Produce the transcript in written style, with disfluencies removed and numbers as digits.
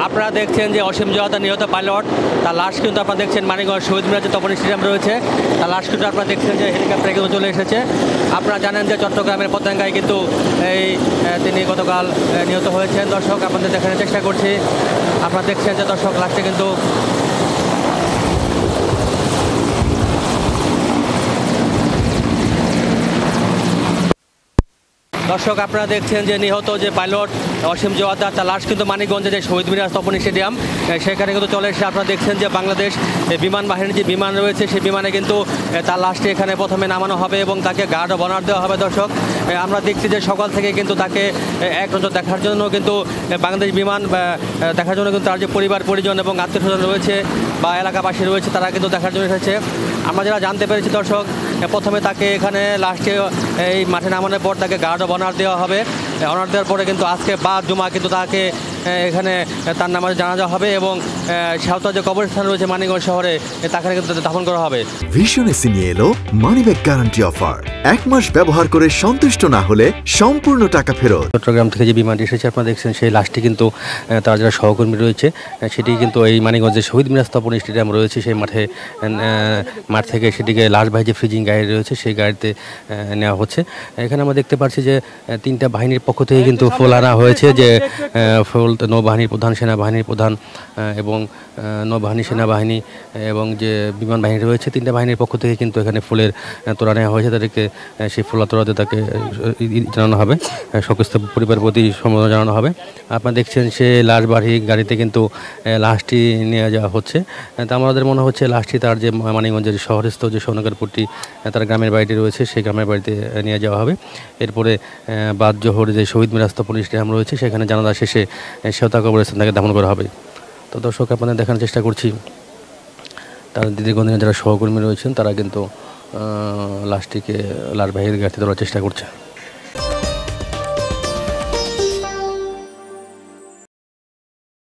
আপনারা দেখছেন যে অসীম জওয়াতা নিহত পাইলট, তার লাশ কিন্তু আপনারা দেখছেন মানিকগঞ্জ শহীদ মিনার যে তপন স্টেডিয়াম রয়েছে, তার লাশ কিন্তু আপনারা দেখছেন যে হেলিকপ্টারে কিন্তু চলে এসেছে। আপনারা জানেন যে চট্টগ্রামের পতেঙ্গায় কিন্তু তিনি গতকাল নিহত হয়েছেন। দর্শক আপনাদের দেখানোর চেষ্টা করছি, আপনারা দেখছেন যে দর্শক লাশটা কিন্তু দর্শক আপনারা দেখছেন যে নিহত যে পাইলট অসীম জওয়াতা, তার লাশ কিন্তু মানিকগঞ্জে যে শহীদ মিনার তপন স্টেডিয়াম সেখানে কিন্তু চলে এসে আপনারা দেখছেন যে বাংলাদেশ বিমান বাহিনীর যে বিমান রয়েছে সেই বিমানে কিন্তু তার লাশটি এখানে প্রথমে নামানো হবে এবং তাকে গার্ড অফ অনার দেওয়া হবে। দর্শক আমরা দেখছি যে সকাল থেকে কিন্তু তাকে এক নজর দেখার জন্য কিন্তু বাংলাদেশ বিমান দেখার জন্য কিন্তু তার যে পরিবার পরিজন এবং আত্মীয় স্বজন রয়েছে বা এলাকাবাসী রয়েছে তারা কিন্তু দেখার জন্য এসেছে। আমরা যারা জানতে পেরেছি দর্শক, প্রথমে তাকে এখানে লাস্টে এই মাঠে নামানোর পর তাকে গার্ড অফ অনার দেওয়া হবে। অনার দেওয়ার পরে কিন্তু আজকে বাদ জুমা কিন্তু তাকে এখানে তার নামাজে জানাজা হবে এবং সাঁওতা যে কবরস্থান রয়েছে মানিকগঞ্জ শহরে তাকে কিন্তু দাফন করা হবে। ভিশন এসি নিয়ে এলো মানি ব্যাক গ্যারান্টি অফার। 1 মাস ব্যবহার করে সন্তুষ্ট না হলে সম্পূর্ণ টাকা ফেরত। চট্টগ্রাম থেকে যে বিমানটি এসেছে আপনারা দেখছেন সেই লাশটি কিন্তু তার যারা সহকর্মী রয়েছে সেটি কিন্তু এই মানিকগঞ্জের শহীদ মিনার তপন স্টেডিয়াম রয়েছে সেই মাঠ থেকে সেটিকে লাশবাহী যে ফ্রিজিং গাড়ি রয়েছে সেই গাড়িতে নেওয়া হচ্ছে। এখানে আমরা দেখতে পাচ্ছি যে 3টা বাহিনীর পক্ষ থেকে কিন্তু ফুল আনা হয়েছে, যে ফুল নৌবাহিনীর প্রধান, সেনাবাহিনীর প্রধান এবং নৌবাহিনী, সেনাবাহিনী এবং যে বিমান বাহিনী রয়েছে 3টা বাহিনীর পক্ষ থেকে কিন্তু এখানে ফুলের তোড়া নেওয়া হয়েছে। তাদেরকে সেই ফুলা তোড়াতে তাকে জানানো হবে, শোকস্তব্ধ পরিবারের প্রতি সম্বোধনা জানানো হবে। আপনারা দেখছেন সে লাশবাহী গাড়িতে কিন্তু লাশটি নিয়ে যাওয়া হচ্ছে। তা আমাদের মনে হচ্ছে লাশটি তার যে মানিকগঞ্জের শহরস্থ যে সোনাকারপুরটি তার গ্রামের বাড়িটি রয়েছে সেই গ্রামের বাড়িতে নিয়ে যাওয়া হবে। এরপরে বাদ জোহর যে শহীদ মিনার তপন স্টেডিয়াম রয়েছে সেখানে জানাজা শেষে সাঁওতা কবরস্থান তাকে দাফন করা হবে। তো দর্শক আপনাদের দেখানোর চেষ্টা করছি তার দীর্ঘদিনের যারা সহকর্মী রয়েছেন তারা কিন্তু লাশটিকে লাশবাহী গাড়িতে তোলার চেষ্টা করছে।